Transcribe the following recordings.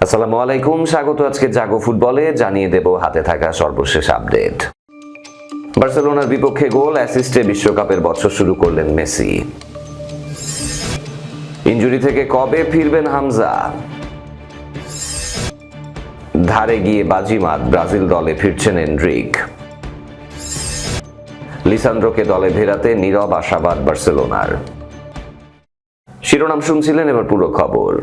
আসসালামু আলাইকুম, স্বাগত আজকে জাগো ফুটবলে। জানিয়ে দেব হাতে থাকা সর্বশেষ আপডেট। বার্সেলোনার বিপক্ষে গোল, অ্যাসিস্টে বিশ্বকাপের বছর শুরু করলেন মেসি। ইনজুরি থেকে কবে ফিরবেন হামজা? ধারে গিয়ে বাজিমাত, ব্রাজিল দলে ফিরছেন এনড্রিক। লিসান্দ্রোকে দলে ফেরাতে নীরব আশাবাদ বার্সেলোনার। শিরোনাম শুনছিলেন, এবার পুরো খবর।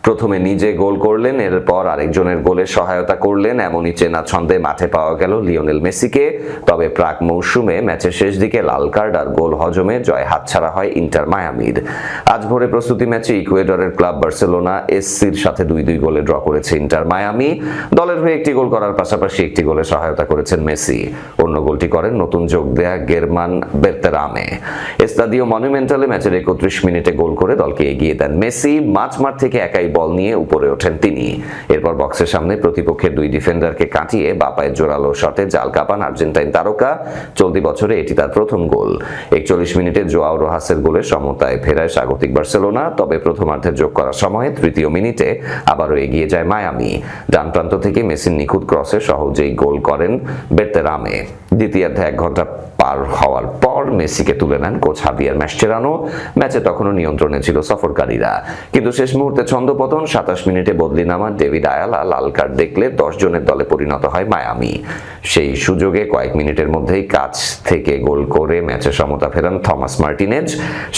প্রথমে নিজে গোল করলেন, এরপর আরেকজনের গোলে সহায়তা করলেন, এমনই চেনা ছন্দে মাঠে পাওয়া গেল লিওনেল মেসিকে। তবে প্রাক মৌসুমে ম্যাচের শেষ দিকে লাল কার্ড আর গোল হজমে জয় হাতছাড়া হয় ইন্টার মায়ামির। আজ ভোরে প্রস্তুতি ম্যাচে ইকুয়েডরের ক্লাব বার্সেলোনা এসসির সাথে 2-2 গোলে ড্র করেছে ইন্টার মায়ামি। দলের হয়ে একটি গোল করার পাশাপাশি একটি গোলে সহায়তা করেছেন মেসি। অন্য গোলটি করেন নতুন যোগ দেয়া গেরমান বেরতেরামে। এস্তাদিও মনুমেন্টালে ম্যাচের 31 মিনিটে গোল করে দলকে এগিয়ে দেন মেসি। মাঝমাঠ থেকে একাই বল নিয়ে উপরে ওঠেন তিনি। এরপর বক্সের সামনে প্রতিপক্ষের 2 ডিফেন্ডারকে কাটিয়ে বাপায়ের জোরালো শটে জাল কাপান আর্জেন্টাইন তারকা। চলতি বছরে এটি তার প্রথম গোল। 41 মিনিটে জোয়াও রোহাসের গোলে সমতায় ফেরায় স্বাগতিক বার্সেলোনা। তবে প্রথমার্ধে যোগ করার সময় 3য় মিনিটে আবারও এগিয়ে যায় মায়ামি। ডান প্রান্ত থেকে মেসির নিখুঁত ক্রসে সহজেই গোল করেন বেরতেরামে। দ্বিতীয়ার্ধে 1 ঘন্টা পার হওয়ার পর মেসিকে তুলে নেন কোচ হাবিয়ার মাসচেরানো। ম্যাচে তখনও নিয়ন্ত্রণে ছিল সফরকারীরা, কিন্তু শেষ মুহূর্তে ছন্দপতন। 27 মিনিটে বদলি নামা ডেভিড আয়ালা লাল কার্ড দেখলে 10 জনের দলে পরিণত হয় মায়ামি। সেই সুযোগে কয়েক মিনিটের মধ্যেই কাছ থেকে গোল করে ম্যাচে সমতা ফেরান থমাস মার্টিনেজ।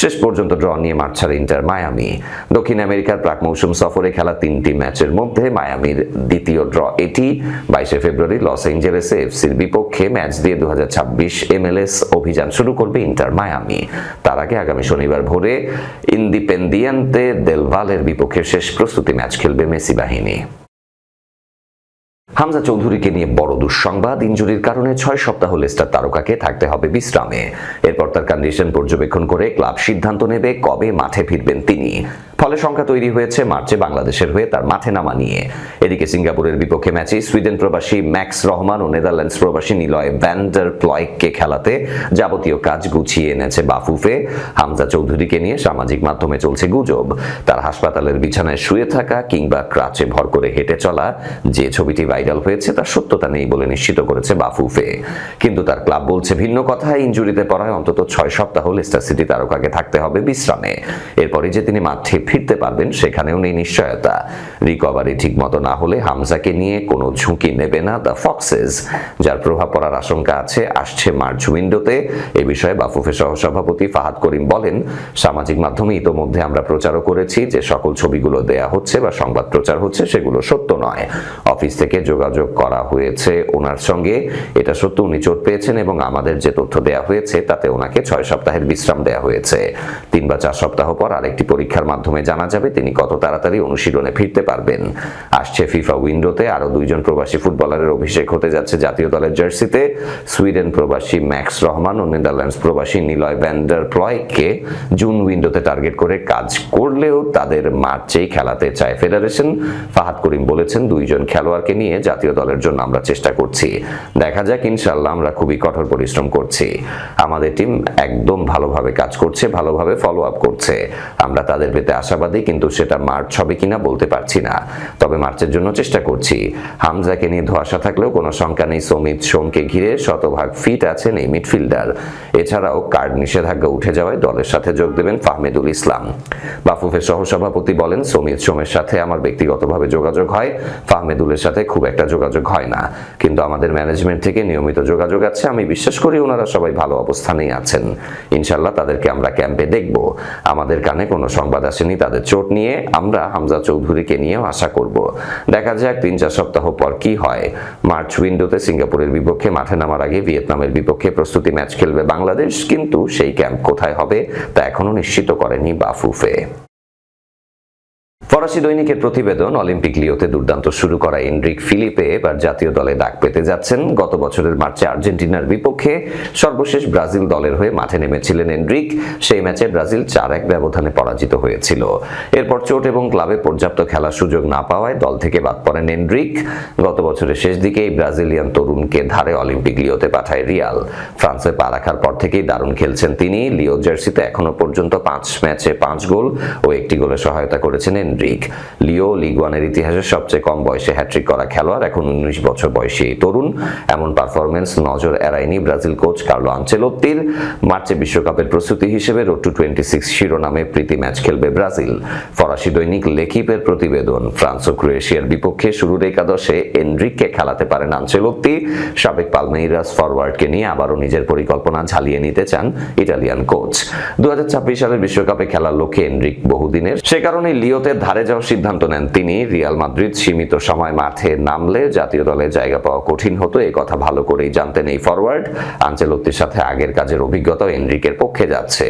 শেষ পর্যন্ত ড্র নিয়ে মাঠ ছাড়ে ইন্টার মায়ামি। দক্ষিণ আমেরিকার প্রাক মৌসুম সফরে খেলা 3টি ম্যাচের মধ্যে মায়ামির দ্বিতীয় ড্র এটি। 22 ফেব্রুয়ারি লস এঞ্জেলেসে এফসির বিপক্ষে ম্যাচ দিয়ে 2026 MLS অভিযান শুরু করবে ইন্টার মায়ামি। তার আগে আগামী শনিবার ভোরে ইন্ডিপেন্দিয়েন্তে দেল ভালের বিপক্ষে শেষ প্রস্তুতি ম্যাচ খেলবে মেসি বাহিনী। হামজা চৌধুরীকে নিয়ে বড় দুঃসংবাদ। ইনজুরির কারণে 6 সপ্তাহ লেস্টার তারকাকে থাকতে হবে বিশ্রামে। এরপর তার কন্ডিশন পর্যবেক্ষণ করে ক্লাব সিদ্ধান্ত নেবে কবে মাঠে ফিরবেন তিনি। ফলে সংখ্যা তৈরি হয়েছে মার্চে বাংলাদেশের হয়ে তার মাঠে নামা নিয়ে। এদিকে সিঙ্গাপুরের বিপক্ষে ম্যাচে সুইডেন প্রবাসী ম্যাক্স রহমান ও নেদারল্যান্ডস প্রবাসী নিলয় ভ্যান ডার প্লয়েককে খেলাতে যাবতীয় কাজ গুছিয়ে এনেছে বাফুফে। হামজা চৌধুরীকে নিয়ে সামাজিক মাধ্যমে চলছে গুজব। তার হাসপাতালের বিছানায় শুয়ে থাকা কিংবা ক্রাচে ভর করে হেঁটে চলা যে ছবিটি ভাইরাল হয়েছে তার সত্যতা নেই বলে নিশ্চিত করেছে বাফুফে। কিন্তু তার ক্লাব বলছে ভিন্ন কথা। ইনজুরিতে পড়ায় অন্তত 6 সপ্তাহ লেস্টার সিটি তারকাকে থাকতে হবে বিশ্রামে। এরপরে যে তিনি মাঠে ফিরতে পারবেন সেখানেও নেই নিশ্চয়তা। রিকভারি ঠিকমতো না হলে হামজাকে নিয়ে কোনো ঝুঁকি নেবে না দ্য ফক্সেস, যার প্রভাব পড়ার আশঙ্কা আছে আসছে মার্চ উইন্ডোতে। এ বিষয়ে বাফুফে সহসভাপতি ফাহাদ করিম বলেন, সামাজিক মাধ্যমে ইতোমধ্যে আমরা প্রচারও করেছি যে সকল ছবিগুলো দেয়া হচ্ছে বা সংবাদ প্রচার হচ্ছে সেগুলো সত্য নয়। অফিস থেকে যোগাযোগ করা হয়েছে ওনার সঙ্গে, এটা সত্য উনি চোট পেয়েছেন এবং আমাদের যে তথ্য দেয়া হয়েছে তাতে ওনাকে 6 সপ্তাহের বিশ্রাম দেয়া হয়েছে। 3 বা 4 সপ্তাহ পর আরেকটি পরীক্ষার মাধ্যমে জানা যাবে তিনি কত তাড়াতাড়ি অনুশীলনে ফিরতে পারবেন। আসছে ফিফা উইন্ডোতে আরো 2 জন প্রবাসী ফুটবলারের অভিষেক হতে যাচ্ছে জাতীয় দলের জার্সিতে। সুইডেন প্রবাসী ম্যাক্স রহমান ও নেদারল্যান্ডস প্রবাসী নিলয় ভ্যান ডার প্লয়েককে জুন উইন্ডোতে টার্গেট করে কাজ করলেও তাদের মার্চেই খেলাতে চায় ফেডারেশন। ফাহাদ করিম বলেছেন, 2 জন খেলোয়াড়কে নিয়ে জাতীয় দলের জন্য আমরা চেষ্টা করছি। দেখা যাক, ইনশাআল্লাহ আমরা খুবই কঠোর পরিশ্রম করছি। আমাদের টিম একদম ভালোভাবে কাজ করছে, ভালোভাবে ফলো আপ করছে। আমরা তাদের পেতে আশাবাদী, কিন্তু সেটা মার্চ হবে কিনা বলতে পারছি না। তবে মার্চের জন্য চেষ্টা করছি। হামজাকে নিয়ে ধোঁয়াশা থাকলেও কোনো শঙ্কা নেই সমিত সোমকে ঘিরে শতভাগ ফিট আছেন এই মিডফিল্ডার। এছাড়াও কার্ড নিষেধাজ্ঞা উঠে যাওয়ায় দলের সাথে যোগ দেবেন ফাহমেদুল ইসলাম। বাফুফের সহসভাপতি বলেন, সমিত সোমের সাথে আমার ব্যক্তিগতভাবে যোগাযোগ হয়, ফাহমেদুলের সাথে খুব একটা যোগাযোগ হয় না, কিন্তু আমাদের ম্যানেজমেন্ট থেকে নিয়মিত যোগাযোগ আছে। আমি বিশ্বাস করি ওনারা সবাই ভালো অবস্থানেই আছেন। ইনশাআল্লাহ তাদেরকে আমরা ক্যাম্পে দেখব। আমাদের কানে কোনো সংবাদ আসেনি তাদের চোট নিয়ে। আমরা হামজা চৌধুরীকে নিয়েও আশা করব। দেখা যাক 3-4 সপ্তাহ পর কি হয়। মার্চ উইন্ডোতে সিঙ্গাপুরের বিপক্ষে মাঠে নামার আগে ভিয়েতনামের বিপক্ষে প্রস্তুতি ম্যাচ খেলবে বাংলাদেশ, কিন্তু সেই ক্যাম্প কোথায় হবে তা এখনো নিশ্চিত করেনি বাফুফে। ফরাসি দৈনিকের প্রতিবেদন, অলিম্পিক লিওতে দুর্দান্ত শুরু করা এনরিক ফিলিপে এবার জাতীয় দলে ডাক পেতে যাচ্ছেন। গত বছরের মার্চে আর্জেন্টিনার বিপক্ষে সর্বশেষ ব্রাজিল দলের হয়ে মাঠে নেমেছিলেন এনরিক। সেই ম্যাচে ব্রাজিল 4-1 ব্যবধানে পরাজিত হয়েছিল। এরপর চোট এবং ক্লাবে পর্যাপ্ত খেলার সুযোগ না পাওয়ায় দল থেকে বাদ পড়েন এনরিক। গত বছরের শেষ দিকে এই ব্রাজিলিয়ান তরুণকে ধারে অলিম্পিক লিওতে পাঠায় রিয়াল। ফ্রান্সে পা রাখার পর থেকেই দারুণ খেলছেন তিনি। লিও জার্সিতে এখনো পর্যন্ত 5 ম্যাচে 5 গোল ও 1টি গোলে সহায়তা করেছেন এনরিক। এনরিক। লিও লিগ ওয়ানের ইতিহাসে সবচেয়ে কম বয়সে হ্যাট্রিক করা খেলোয়াড়, এখন 19 বছর বয়সী এই তরুণ। এমন পারফরমেন্স নজর এড়ায়নি ব্রাজিল কোচ কার্লো আনচেলোত্তির। মার্চে বিশ্বকাপের প্রস্তুতি হিসেবে রোড টু 26 শিরোনামে প্রীতি ম্যাচ খেলবে ব্রাজিল। ফরাসি দৈনিক লেকিপের প্রতিবেদন, ফ্রান্স ও ক্রোয়েশিয়ার বিপক্ষে শুরুর একাদশে এনরিককে খেলাতে পারেন আনচেলোত্তি। সাবেক পালমেইরাস ফরওয়ার্ডকে নিয়ে আবারও নিজের পরিকল্পনা ঝালিয়ে নিতে চান ইটালিয়ান কোচ। 2026 সালের বিশ্বকাপে খেলার লক্ষ্যে এনরিক বহুদিনের, সে কারণে লিওতে ধারে যাওয়ার সিদ্ধান্ত নেন তিনি। রিয়াল মাদ্রিদ সীমিত সময় মাঠে নামলে জাতীয় দলে জায়গা পাওয়া কঠিন হতো, এই কথা ভালো করেই জানতেন এই ফরওয়ার্ড। আনচেলোত্তির সাথে আগের কাজের অভিজ্ঞতাও এনরিকের পক্ষে যাচ্ছে।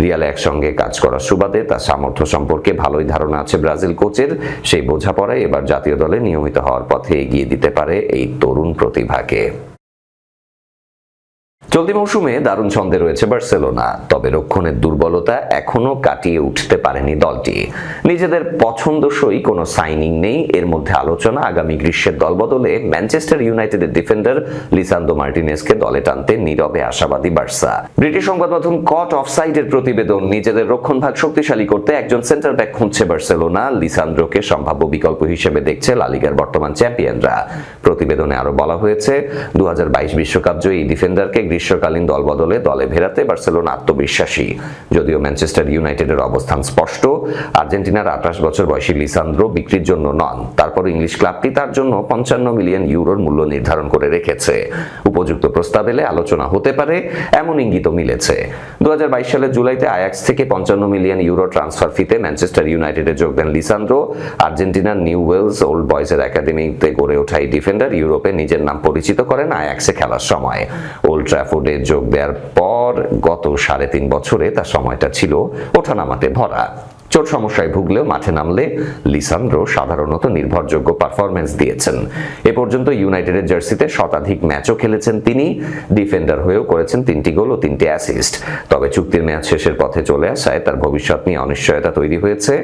রিয়ালে একসঙ্গে কাজ করার সুবাদে তার সামর্থ্য সম্পর্কে ভালোই ধারণা আছে ব্রাজিল কোচের। সেই বোঝাপড়ায় এবার জাতীয় দলে নিয়মিত হওয়ার পথে এগিয়ে দিতে পারে এই তরুণ প্রতিভাকে। চলতি মৌসুমে দারুণ ছন্দে রয়েছে বার্সেলোনা, তবে রক্ষণের দুর্বলতা এখনো কাটিয়ে উঠতে পারেনি দলটি। নিজেদের পছন্দসই কোনো সাইনিং নেই। এর মধ্যে আলোচনা আগামী গ্রীষ্মের দলবদলে ম্যানচেস্টার ইউনাইটেডের ডিফেন্ডার লিসান্দ্রো মার্টিনেজকে দলে টানতে নীরবে আশাবাদী বার্সা। ব্রিটিশ সংবাদ মাধ্যম কট অফসাইডের প্রতিবেদন, নিজেদের রক্ষণভাগ শক্তিশালী করতে একজন সেন্টার ব্যাক খুঁজছে বার্সেলোনা। লিসান্দ্রোকে সম্ভাব্য বিকল্প হিসেবে দেখছে লা লিগার বর্তমান চ্যাম্পিয়নরা। প্রতিবেদনে আরো বলা হয়েছে, 2022 বিশ্বকাপ জয়ী ডিফেন্ডারকে গ্রীষ্মকালীন দলবদলে দলে ফেরাতে বার্সেলোনা আত্মবিশ্বাসী। যদিও ম্যানচেস্টার ইউনাইটেডের অবস্থান স্পষ্ট। আর্জেন্টিনার 28 বছর বয়সী লিসান্দ্রো বিক্রির জন্য নন। তারপর ইংলিশ ক্লাবটি তার জন্য 55 মিলিয়ন ইউরোর মূল্য নির্ধারণ করে রেখেছে। উপযুক্ত প্রস্তাব এলে আলোচনা হতে পারে, এমন ইঙ্গিতও মিলেছে। 2022 সালের জুলাইতে আয়াক্স থেকে 55 মিলিয়ন ইউরো ট্রান্সফার ফিতে ম্যানচেস্টার ইউনাইটেডে যোগ দেন লিসান্দ্রো। আর্জেন্টিনার নিউ ওয়েলস ওল্ড বয়েজের একাডেমিতে গড়ে ওঠা এই ডিফেন্ডার ইউরোপে নিজের নাম পরিচিত করেন আয়াক্সে খেলার সময়। ওল্ড ট্র্যাফোর্ডে যোগ দেওয়ার পর গত 3.5 বছরে তার সময়টা ছিল ওঠানামাতে ভরা। চোট সমস্যায় ভুগলেও মাঠে নামলে লিসান্দ্রো সাধারণত নির্ভরযোগ্য পারফরমেন্স দিয়েছেন। এ পর্যন্ত ইউনাইটেডের জার্সিতে শতাধিক ম্যাচও খেলেছেন তিনি। ডিফেন্ডার হয়েও করেছেন 3টি গোল ও 3টি অ্যাসিস্ট। তবে চুক্তির মেয়াদ শেষের পথে চলে আসায় তার ভবিষ্যৎ নিয়ে অনিশ্চয়তা তৈরি হয়েছে।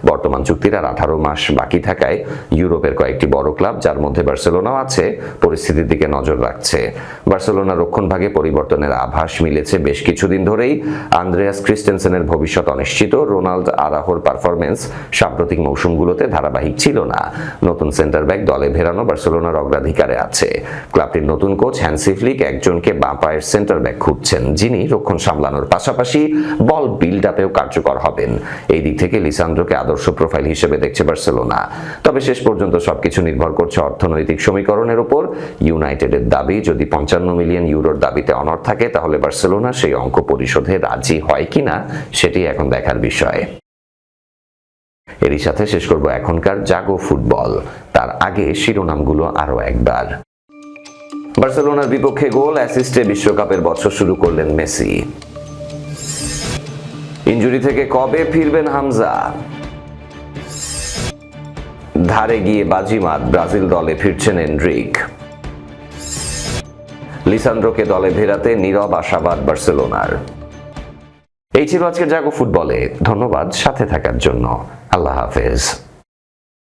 বর্তমান চুক্তির আর 18 মাস বাকি থাকায় ইউরোপের কয়েকটি বড় ক্লাব, যার মধ্যে বার্সেলোনাও আছে, পরিস্থিতির দিকে নজর রাখছে। বার্সেলোনার রক্ষণভাগে পরিবর্তনের আভাস মিলেছে বেশ কিছুদিন ধরেই। আন্দ্রেয়াস ক্রিস্টেনসেনের ভবিষ্যৎ অনিশ্চিত। রোনাল্ডো আরাহোর পারফরমেন্স সাম্প্রতিক মৌসুমগুলোতে ধারাবাহিক ছিল না। নতুন সেন্টার ব্যাক দলে ফেরানো বার্সেলোনার অগ্রাধিকারে আছে। ক্লাবটির নতুন কোচ হ্যান্সি ফ্লিক একজনকে বাঁ পায়ের সেন্টার ব্যাক খুঁজছেন, যিনি রক্ষণ সামলানোর পাশাপাশি বল বিল্ড আপেও কার্যকর হবেন। এই দিক থেকে লিসান্দ্রোকে আদর্শ প্রোফাইল হিসেবে দেখছে বার্সেলোনা। তবে শেষ পর্যন্ত সবকিছু নির্ভর করছে অর্থনৈতিক সমীকরণের উপর। ইউনাইটেডের দাবি, যদি 55 মিলিয়ন ইউরোর দাবিতে অনড় থাকে, তাহলে বার্সেলোনা সেই অঙ্ক পরিশোধে রাজি হয় কিনা সেটি এখন দেখার বিষয়। এরই সাথে শেষ করব এখনকার জাগো ফুটবল। তার আগে শিরোনামগুলো আরো একবার। বার্সেলোনার বিপক্ষে গোল, অ্যাসিস্টে বিশ্বকাপের বছর শুরু করলেন মেসি। ইনজুরি থেকে কবে ফিরবেন হামজা? ধারে গিয়ে বাজিমাত, ব্রাজিল দলে ফিরছেন এনরিক। লিসান্দ্রোকে দলে ফেরাতে নীরব আশাবাদ বার্সেলোনার। এই ছিল আজকের জাগো ফুটবলে। ধন্যবাদ সাথে থাকার জন্য। আল্লাহ হাফেজ।